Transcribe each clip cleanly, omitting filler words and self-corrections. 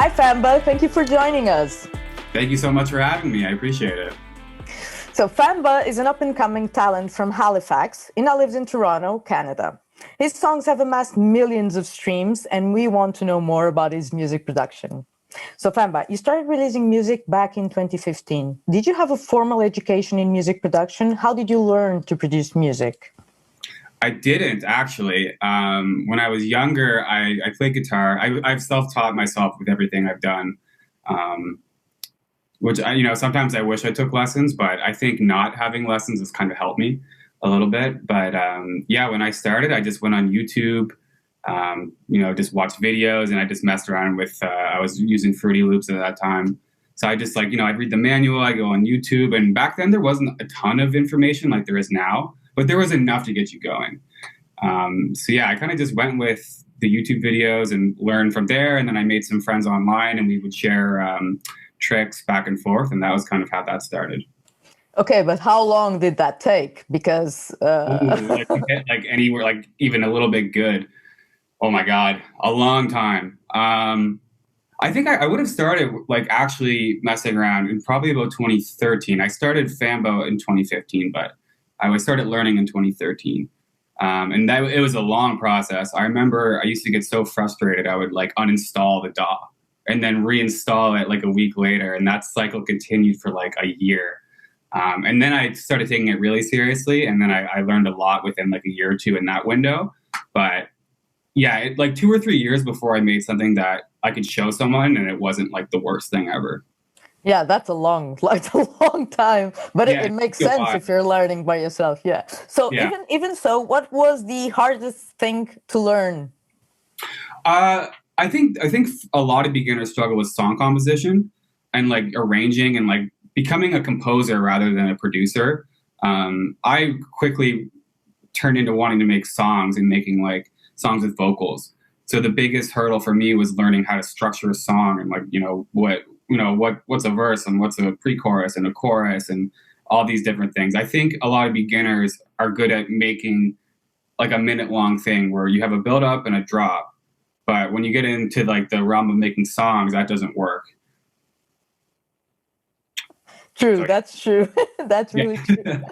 Hi, Famba. Thank you for joining us. Thank you so much for having me. I appreciate it. So Famba is an up-and-coming talent from Halifax. He now lives in Toronto, Canada. His songs have amassed millions of streams, and we want to know more about his music production. So Famba, you started releasing music back in 2015. Did you have a formal education in music production? How did you learn to produce music? I didn't actually. When I was younger, I played guitar. I've self-taught myself with everything I've done, which sometimes I wish I took lessons, but I think not having lessons has kind of helped me a little bit. But yeah, when I started, I just went on YouTube, just watched videos, and I just messed around with. I was using Fruity Loops at that time, so I just I'd read the manual. I go on YouTube, and back then there wasn't a ton of information like there is now. But there was enough to get you going. So yeah, I kind of just went with the YouTube videos and learned from there. And then I made some friends online and we would share tricks back and forth. And that was kind of how that started. Okay, but how long did that take? Because anywhere, like even a little bit good. Oh my God, a long time. I think I would have started actually messing around in probably about 2013. I started Fambo in 2015, but I started learning in 2013. And it was a long process. I remember I used to get so frustrated, I would uninstall the DAW and then reinstall it a week later. And that cycle continued for a year. And then I started taking it really seriously. And then I learned a lot within a year or two in that window. But yeah, 2 or 3 years before I made something that I could show someone and it wasn't the worst thing ever. Yeah, that's a long time, but yeah, it makes sense if you're learning by yourself. Yeah. So yeah. even so, what was the hardest thing to learn? I think a lot of beginners struggle with song composition and arranging and becoming a composer rather than a producer. I quickly turned into wanting to make songs and making songs with vocals. So the biggest hurdle for me was learning how to structure a song and what's a verse and what's a pre-chorus and a chorus and all these different things. I think a lot of beginners are good at making a minute-long thing where you have a build-up and a drop. But when you get into the realm of making songs, that doesn't work. True, sorry. That's true. That's really true.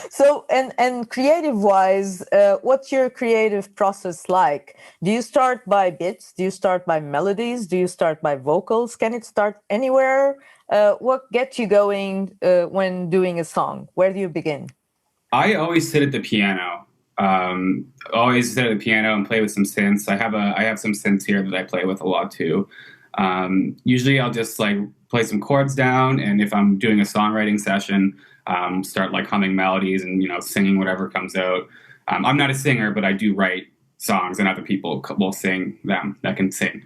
So, and creative-wise, what's your creative process like? Do you start by bits? Do you start by melodies? Do you start by vocals? Can it start anywhere? What gets you going when doing a song? Where do you begin? I always sit at the piano. Always sit at the piano and play with some synths. I have some synths here that I play with a lot too. Usually I'll just play some chords down, and if I'm doing a songwriting session, start humming melodies and singing whatever comes out. I'm not a singer, but I do write songs, and other people will sing them that can sing.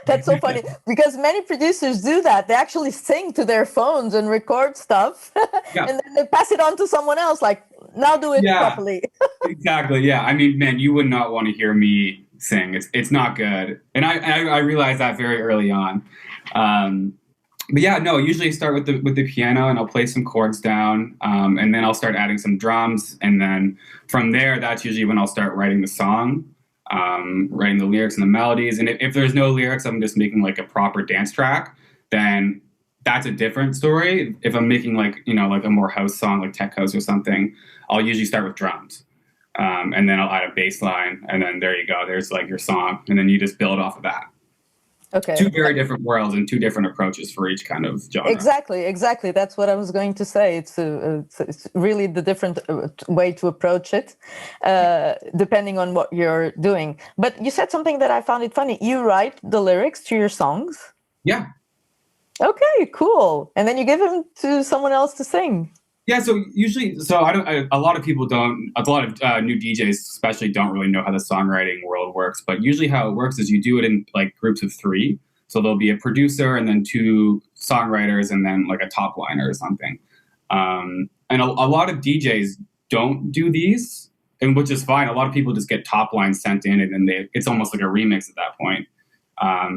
That's so funny because many producers do that. They actually sing to their phones and record stuff, yeah. And then they pass it on to someone else. Now do it properly. Exactly. Yeah. I mean, man, you would not want to hear me sing. It's not good, and I realized that very early on. But yeah, no, usually start with the piano and I'll play some chords down, and then I'll start adding some drums. And then from there, that's usually when I'll start writing the song, writing the lyrics and the melodies. And if there's no lyrics, I'm just making a proper dance track, then that's a different story. If I'm making a more house song, like tech house or something, I'll usually start with drums. And then I'll add a bass line, and then there you go. There's your song. And then you just build off of that. Okay. Two very different worlds and two different approaches for each kind of genre. Exactly. That's what I was going to say. It's really the different way to approach it, depending on what you're doing. But you said something that I found it funny. You write the lyrics to your songs? Yeah. Okay, cool. And then you give them to someone else to sing? Yeah, so usually, a lot of people don't, a lot of new DJs especially don't really know how the songwriting world works, but usually how it works is you do it in groups of 3. So there'll be a producer and then 2 songwriters and then a top liner or something. And a lot of DJs don't do these, and which is fine. A lot of people just get top lines sent in and then it's almost like a remix at that point.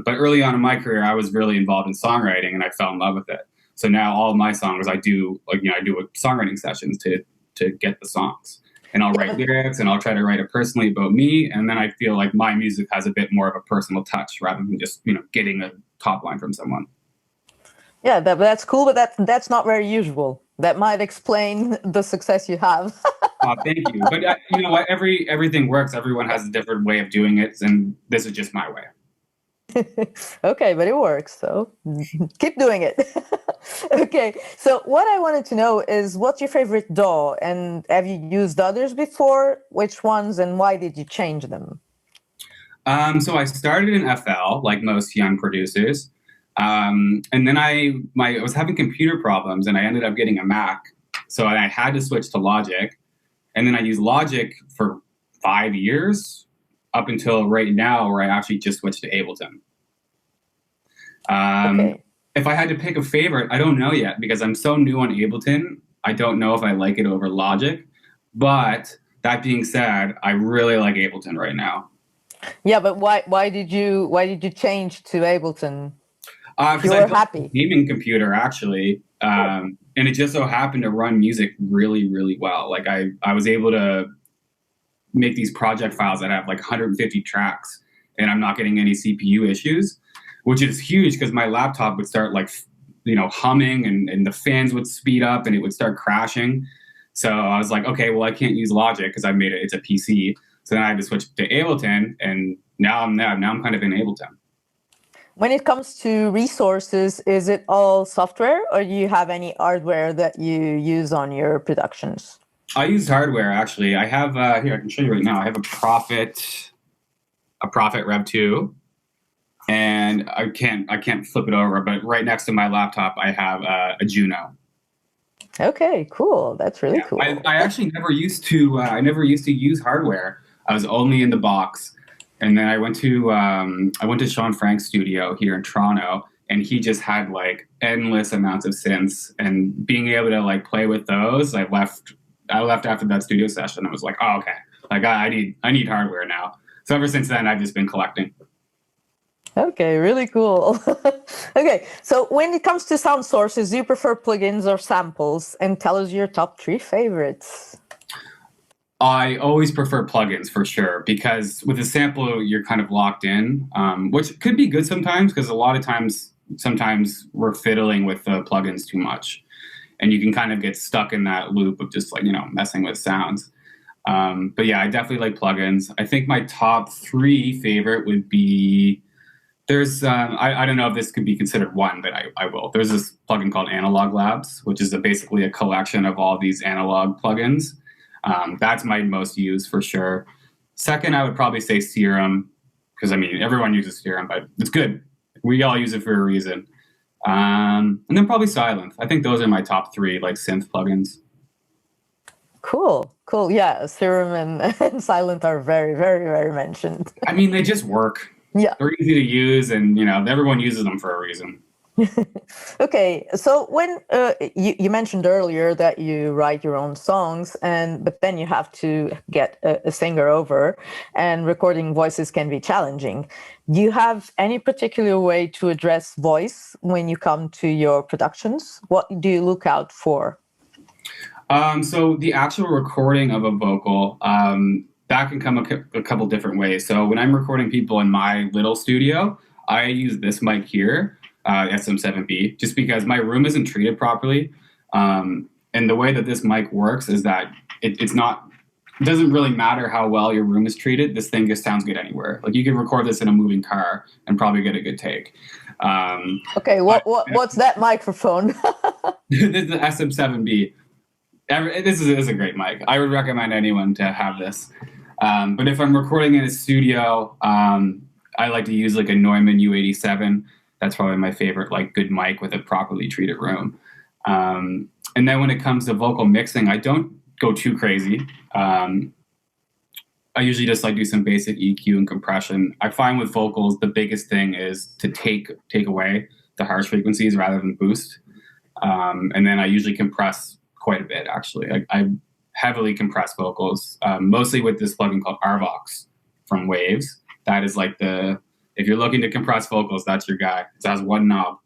But early on in my career, I was really involved in songwriting and I fell in love with it. So now all of my songs, I do songwriting sessions to get the songs. and I'll write lyrics and I'll try to write it personally about me. And then I feel like my music has a bit more of a personal touch rather than just, getting a top line from someone. Yeah, that's cool, but that's not very usual. That might explain the success you have. Thank you. But you know what? Everything works. Everyone has a different way of doing it, and this is just my way. Okay, but it works, so keep doing it. Okay, so what I wanted to know is what's your favorite DAW, and have you used others before? Which ones, and why did you change them? So I started in FL, like most young producers, and then I was having computer problems, and I ended up getting a Mac, so I had to switch to Logic, and then I used Logic for 5 years up until right now, where I actually just switched to Ableton. Okay. If I had to pick a favorite, I don't know yet because I'm so new on Ableton. I don't know if I like it over Logic, but that being said, I really like Ableton right now. Yeah, but why did you change to Ableton? Because You were I built happy. a gaming computer actually, and it just so happened to run music really, really well. Like I was able to make these project files that have like 150 tracks, and I'm not getting any CPU issues, which is huge because my laptop would start like humming, and the fans would speed up and it would start crashing. So I was like, okay, well I can't use Logic because I made it's a PC. So then I had to switch to Ableton, and now I'm kind of in Ableton. When it comes to resources, is it all software, or do you have any hardware that you use on your productions? I use hardware actually. I have here, I can show you right now. I have a Prophet Rev 2, and I can't flip it over, but right next to my laptop I have a Juno. Okay, cool. That's really cool. I actually never used to use hardware. I was only in the box. And then I went to Sean Frank's studio here in Toronto, and he just had like endless amounts of synths, and being able to like play with those, I left after that studio session. I was like, oh, okay, like I need hardware now. So ever since then, I've just been collecting. Okay, really cool. Okay, so when it comes to sound sources, do you prefer plugins or samples? And tell us your top 3 favorites. I always prefer plugins for sure, because with a sample, you're kind of locked in, which could be good sometimes, because a lot of times, sometimes we're fiddling with the plugins too much, and you can kind of get stuck in that loop of just like, messing with sounds. But yeah, I definitely like plugins. I think my top 3 favorite would be, there's, I don't know if this could be considered one, but I will. There's this plugin called Analog Labs, which is basically a collection of all these analog plugins. That's my most used for sure. Second, I would probably say Serum, because everyone uses Serum, but it's good. We all use it for a reason. And then probably Sylenth. I think those are my top 3 like synth plugins. Cool. Yeah, Serum and Sylenth are very, very, very mentioned. They just work. Yeah. They're easy to use, and everyone uses them for a reason. Okay, so when you mentioned earlier that you write your own songs, but then you have to get a singer over, and recording voices can be challenging. Do you have any particular way to address voice when you come to your productions? What do you look out for? So the actual recording of a vocal, that can come a couple different ways. So when I'm recording people in my little studio, I use this mic here. SM7B, just because my room isn't treated properly. And the way that this mic works is that it doesn't really matter how well your room is treated. This thing just sounds good anywhere. Like you can record this in a moving car and probably get a good take. Okay, what's that microphone? This is the SM7B. This is a great mic. I would recommend anyone to have this. But if I'm recording in a studio, I like to use like a Neumann U87. That's probably my favorite, like good mic with a properly treated room. And then when it comes to vocal mixing, I don't go too crazy. I usually just like do some basic EQ and compression. I find with vocals, the biggest thing is to take away the harsh frequencies rather than boost. And then I usually compress quite a bit, actually. I heavily compress vocals, mostly with this plugin called Arvox from Waves. That is like if you're looking to compress vocals, that's your guy. It has one knob.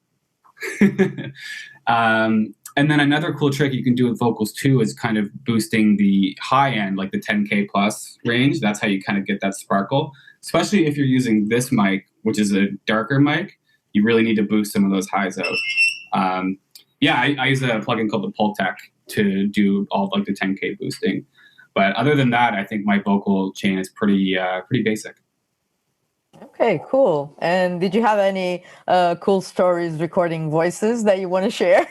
And And then another cool trick you can do with vocals too is kind of boosting the high end, like the 10K plus range. That's how you kind of get that sparkle, especially if you're using this mic, which is a darker mic. You really need to boost some of those highs out. Yeah, I use a plugin called the Pultec to do all like the 10K boosting. But other than that, I think my vocal chain is pretty basic. Okay, cool. And did you have any cool stories recording voices that you want to share?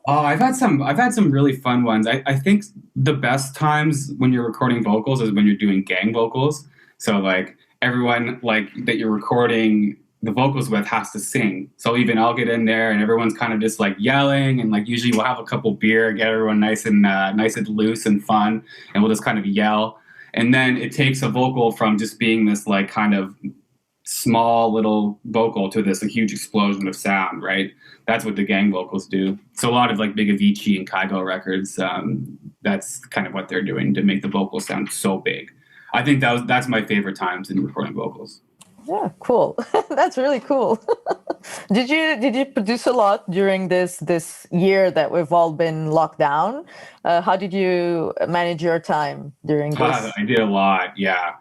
Oh, I've had some really fun ones. I think the best times when you're recording vocals is when you're doing gang vocals. So like everyone like that you're recording the vocals with has to sing. So even I'll get in there and everyone's kind of just like yelling, and like usually we'll have a couple beer, get everyone nice and loose and fun, and we'll just kind of yell. And then it takes a vocal from just being this like kind of small little vocal to this a huge explosion of sound, right? That's what the gang vocals do. So a lot of like Big Avicii and Kygo records, that's kind of what they're doing to make the vocals sound so big. I think that's my favorite times in recording vocals. Yeah, cool. That's really cool. Did you produce a lot during this year that we've all been locked down? How did you manage your time during this? I did a lot, yeah,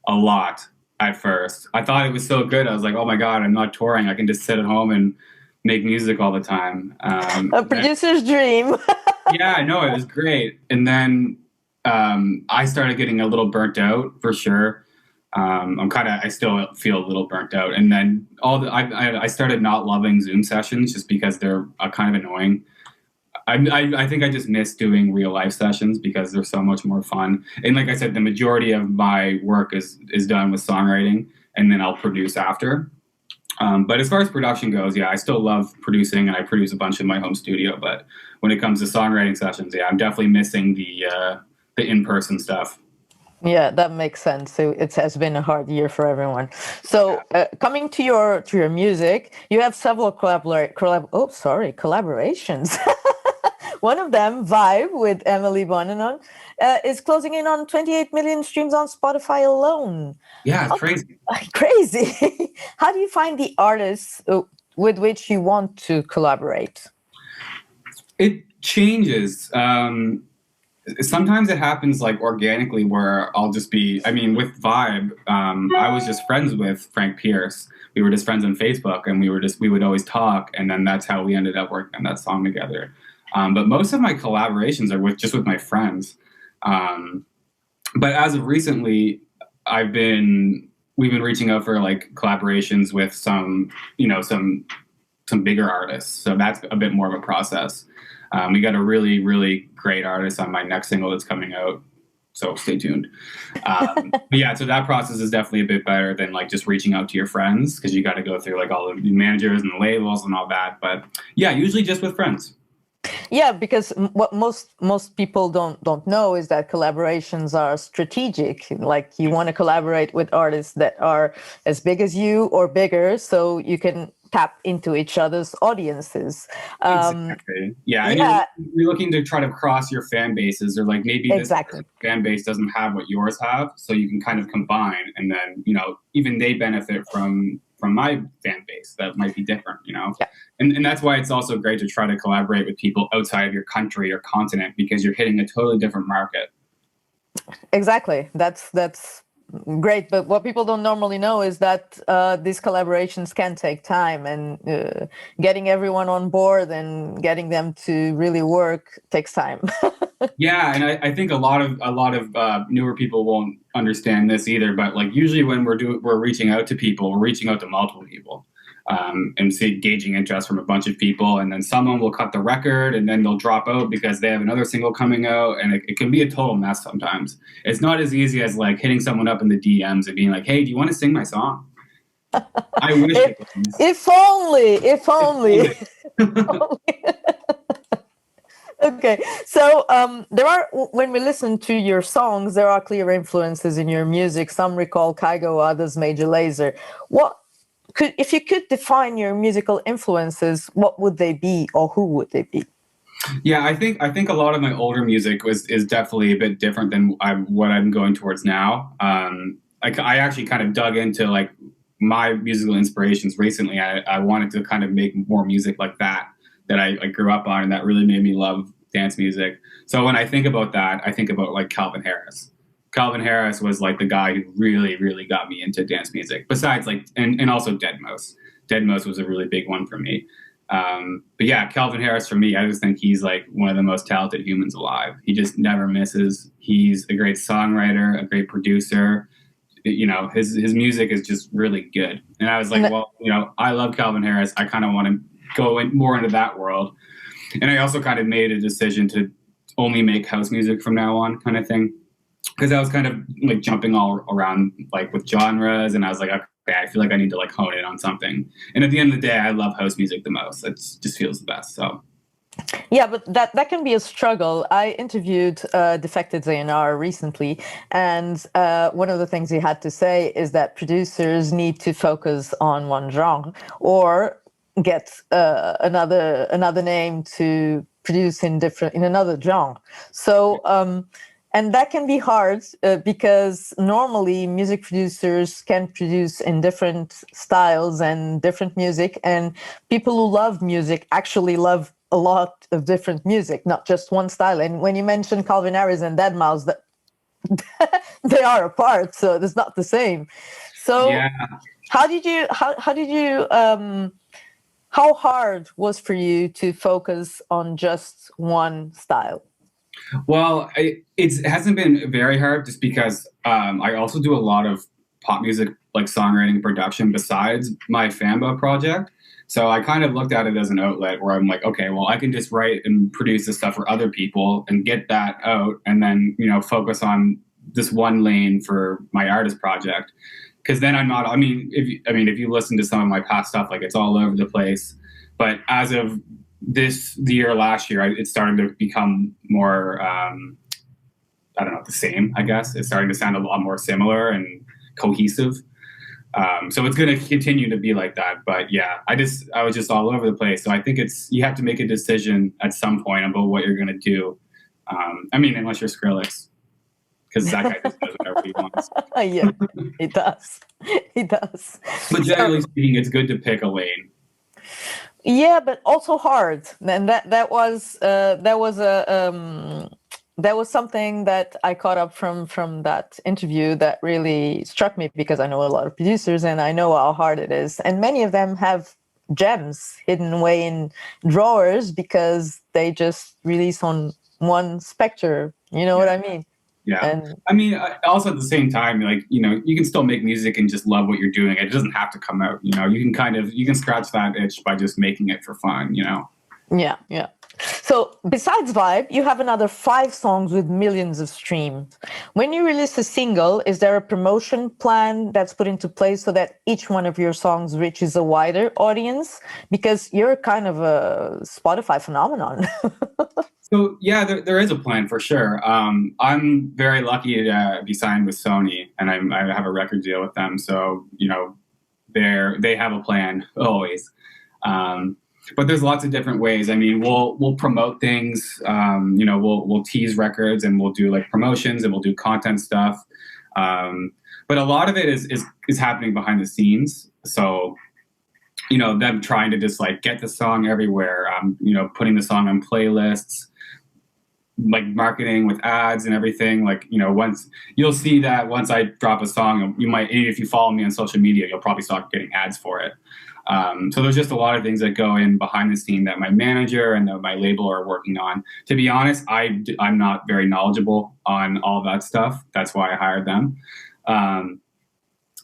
a lot at first. I thought it was so good. I was like, oh my God, I'm not touring. I can just sit at home and make music all the time. A producer's dream. Yeah, no, it was great. And then I started getting a little burnt out for sure. I still feel a little burnt out. And then I started not loving Zoom sessions just because they're kind of annoying. I think I just miss doing real life sessions because they're so much more fun. And like I said, the majority of my work is done with songwriting, and then I'll produce after. But as far as production goes, yeah, I still love producing, and I produce a bunch in my home studio. But when it comes to songwriting sessions, yeah, I'm definitely missing the in-person stuff. Yeah, that makes sense. So it has been a hard year for everyone. So coming to your music, you have several collaborations. One of them, Vibe with Emily Bonanon, is closing in on 28 million streams on Spotify alone. Yeah, it's crazy. Crazy. How do you find the artists with which you want to collaborate? It changes. Sometimes it happens like organically where I'll just be, I mean, with Vibe, I was just friends with Frank Pierce. We were just friends on Facebook, and we would always talk. And then that's how we ended up working on that song together. But most of my collaborations are with my friends. But as of recently, we've been reaching out for like collaborations with some bigger artists. So that's a bit more of a process. We got a really, really great artist on my next single that's coming out, so stay tuned. But yeah, so that process is definitely a bit better than like just reaching out to your friends, because you got to go through like all the managers and the labels and all that. But yeah, usually just with friends. Yeah, because what most people don't know is that collaborations are strategic. Like you want to collaborate with artists that are as big as you or bigger, so you can tap into each other's audiences. Exactly. Yeah, and you're looking to try to cross your fan bases, or like maybe this fan base doesn't have what yours have, so you can kind of combine, and then even they benefit from my fan base that might be different, Yeah. And that's why it's also great to try to collaborate with people outside of your country or continent, because you're hitting a totally different market. Exactly. That's great. But what people don't normally know is that these collaborations can take time, and getting everyone on board and getting them to really work takes time. Yeah, and I think a lot of newer people won't understand this either. But like usually when we're reaching out to people, we're reaching out to multiple people, and gauging interest from a bunch of people, and then someone will cut the record, and then they'll drop out because they have another single coming out, and it can be a total mess sometimes. It's not as easy as like hitting someone up in the DMs and being like, "Hey, do you want to sing my song?" I wish it was. If only. Okay, so when we listen to your songs, there are clear influences in your music. Some recall Kygo, others Major Lazer. If you could define your musical influences, what would they be, or who would they be? Yeah, I think a lot of my older music is definitely a bit different than what I'm going towards now. I actually kind of dug into like my musical inspirations recently. I wanted to kind of make more music like that. that I grew up on and that really made me love dance music. So when I think about that, I think about like Calvin Harris. Calvin Harris was like the guy who really, really got me into dance music. Besides, like, and also Deadmau5. Deadmau5 was a really big one for me. But yeah, Calvin Harris for me, I just think he's like one of the most talented humans alive. He just never misses. He's a great songwriter, a great producer. You know, his music is just really good. And I was like, well, you know, I love Calvin Harris. I kind of want to go more into that world. And I also kind of made a decision to only make house music from now on, kind of thing. Because I was kind of like jumping all around like with genres, and I was like, okay, I feel like I need to like hone in on something. And at the end of the day, I love house music the most. It just feels the best. So yeah, but that can be a struggle. I interviewed Defected A&R recently, and one of the things he had to say is that producers need to focus on one genre or get another name to produce in another genre. So and that can be hard because normally music producers can produce in different styles and different music, and people who love music actually love a lot of different music, not just one style. And when you mention Calvin Harris and Deadmau5, that they are apart, so it's not the same. So yeah. How hard was for you to focus on just one style? Well, it hasn't been very hard just because I also do a lot of pop music, like songwriting production besides my Famba project. So I kind of looked at it as an outlet where I'm like, okay, well, I can just write and produce this stuff for other people and get that out and then, you know, focus on this one lane for my artist project. Because then I'm not, if you listen to some of my past stuff, like it's all over the place. But as of the year last year, it's starting to become more, the same, I guess. It's starting to sound a lot more similar and cohesive. So it's going to continue to be like that. But yeah, I was just all over the place. So I think you have to make a decision at some point about what you're going to do. Unless you're Skrillex, because that guy just does whatever he wants. Yeah, he does. He does. But generally speaking, it's good to pick a lane. Yeah, but also hard. And that was something that I caught up from that interview that really struck me, because I know a lot of producers and I know how hard it is. And many of them have gems hidden away in drawers because they just release on one spectrum. You know what I mean? Yeah. And also at the same time, like, you know, you can still make music and just love what you're doing. It doesn't have to come out, you know, you can scratch that itch by just making it for fun, you know? Yeah. Yeah. So besides Vibe, you have another 5 songs with millions of streams. When you release a single, is there a promotion plan that's put into place so that each one of your songs reaches a wider audience? Because you're kind of a Spotify phenomenon. So yeah, there is a plan for sure. I'm very lucky to be signed with Sony, and I have a record deal with them. So, you know, they have a plan always. But there's lots of different ways. I mean, we'll promote things. We'll tease records, and we'll do like promotions, and we'll do content stuff. But a lot of it is happening behind the scenes. So, you know, them trying to just like get the song everywhere. Putting the song on playlists, like marketing with ads and everything. Like, you know, once I drop a song, if you follow me on social media, you'll probably start getting ads for it. So there's just a lot of things that go in behind the scene that my manager and my label are working on. To be honest, I'm not very knowledgeable on all that stuff. That's why I hired them.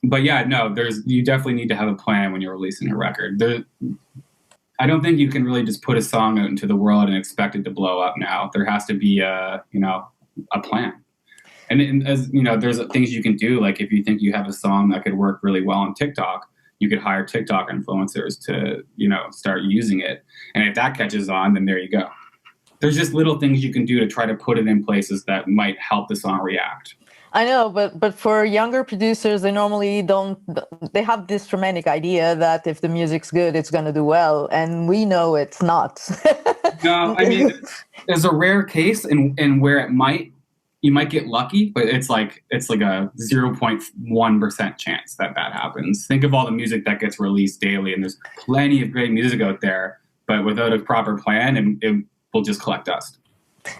But yeah, no, you definitely need to have a plan when you're releasing a record. I don't think you can really just put a song out into the world and expect it to blow up now. There has to be a plan. And as you know, there's things you can do. Like if you think you have a song that could work really well on TikTok, you could hire TikTok influencers to, you know, start using it. And if that catches on, then there you go. There's just little things you can do to try to put it in places that might help the song react. I know, but for younger producers, they normally they have this romantic idea that if the music's good, it's going to do well. And we know it's not. No, I mean, there's a rare case and where you might get lucky, but it's like a 0.1% chance that happens. Think of all the music that gets released daily, and there's plenty of great music out there, but without a proper plan, it will just collect dust.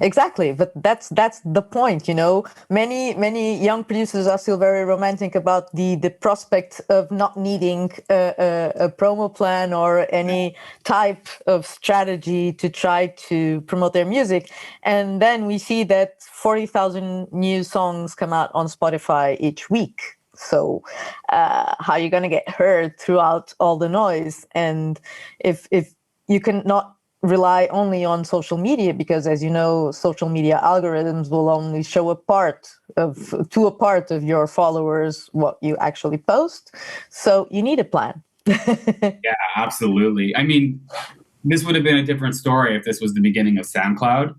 Exactly, but that's the point, you know. Many young producers are still very romantic about the prospect of not needing a promo plan or any type of strategy to try to promote their music, and then we see that 40,000 new songs come out on Spotify each week. So how are you going to get heard throughout all the noise? And if you can not rely only on social media, because as you know, social media algorithms will only show a part of your followers what you actually post. So you need a plan. Yeah, absolutely. I mean, this would have been a different story if this was the beginning of SoundCloud,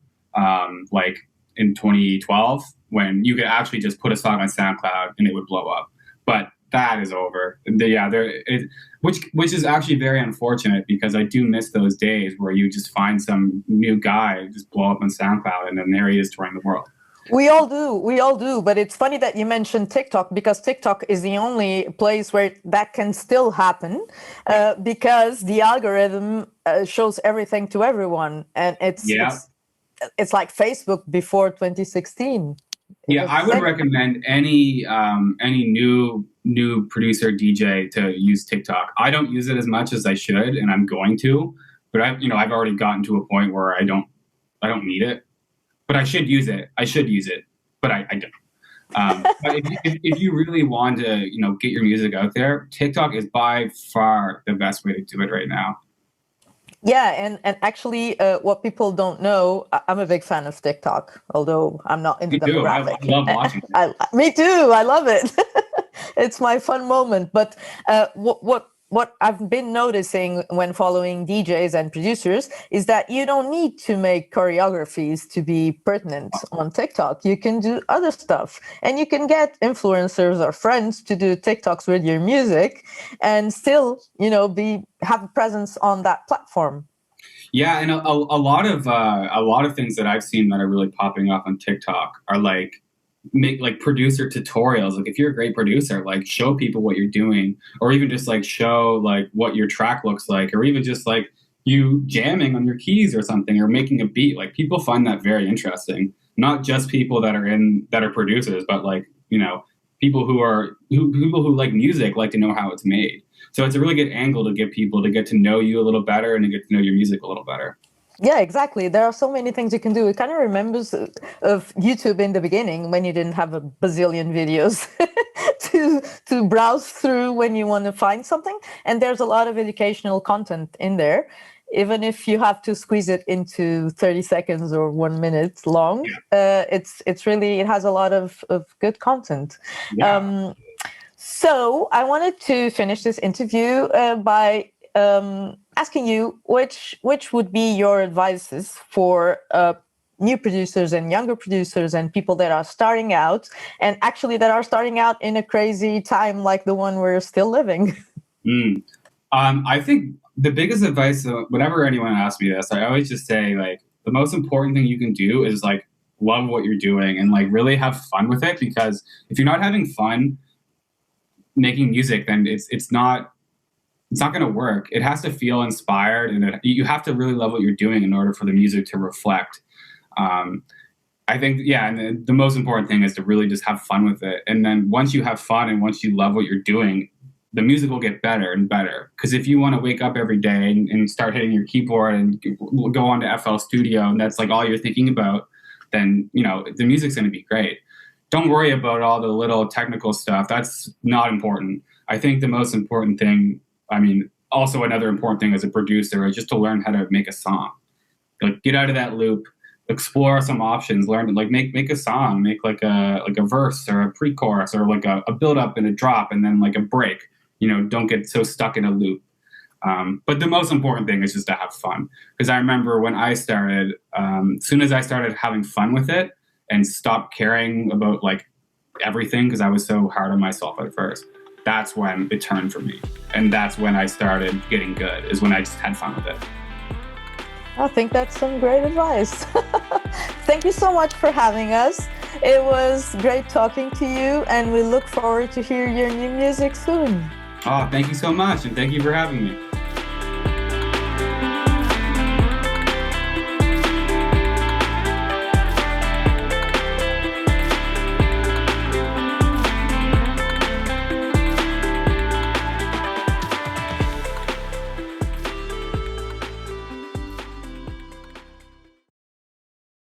like in 2012, when you could actually just put a song on SoundCloud and it would blow up. But that is over. Which is actually very unfortunate, because I do miss those days where you just find some new guy just blow up on SoundCloud and then there he is touring the world. We all do. But it's funny that you mentioned TikTok, because TikTok is the only place where that can still happen, because the algorithm shows everything to everyone, and it's like Facebook before 2016. Yeah, I would recommend any new producer DJ to use TikTok. I don't use it as much as I should, and I'm going to, but I've already gotten to a point where I don't need it, but I should use it. But I don't. But if you really want to, get your music out there, TikTok is by far the best way to do it right now. Yeah, and actually, what people don't know, I'm a big fan of TikTok, although I'm not in the demographic. I love watching it. Me too. I love it. It's my fun moment. But what I've been noticing when following DJs and producers is that you don't need to make choreographies to be pertinent on TikTok. You can do other stuff, and you can get influencers or friends to do TikToks with your music and still, have a presence on that platform. Yeah, and a lot of things that I've seen that are really popping up on TikTok are make producer tutorials. Like, if you're a great producer, show people what you're doing, or even just show what your track looks like, or even just you jamming on your keys or something, or making a beat. People find that very interesting. Not just people that are producers, but people who like music like to know how it's made. So it's a really good angle to get people to get to know you a little better and to get to know your music a little better. Yeah, exactly. There are so many things you can do. It kind of remembers of YouTube in the beginning, when you didn't have a bazillion videos to browse through when you want to find something. And there's a lot of educational content in there, even if you have to squeeze it into 30 seconds or 1 minute long. It has a lot of good content. Yeah. So I wanted to finish this interview by asking you which would be your advices for new producers and younger producers and people that are starting out, and actually that are starting out in a crazy time like the one we're still living. I think the biggest advice, whenever anyone asks me this, I always just say the most important thing you can do is love what you're doing and really have fun with it, because if you're not having fun making music, then it's not going to work. It has to feel inspired, and you have to really love what you're doing in order for the music to reflect. I think, and the most important thing is to really just have fun with it. And then once you have fun and once you love what you're doing, the music will get better and better. Because if you want to wake up every day and start hitting your keyboard and go on to FL Studio, and that's all you're thinking about, then the music's going to be great. Don't worry about all the little technical stuff. That's not important. I think the most important thing, also another important thing as a producer, is just to learn how to make a song. Get out of that loop, explore some options, learn make a song, make a verse or a pre-chorus or a build up and a drop and then a break. Don't get so stuck in a loop. But the most important thing is just to have fun. Because I remember when I started, as soon as I started having fun with it and stopped caring about everything, because I was so hard on myself at first, that's when it turned for me. And that's when I started getting good, is when I just had fun with it. I think that's some great advice. Thank you so much for having us. It was great talking to you, and we look forward to hear your new music soon. Oh, thank you so much, and thank you for having me.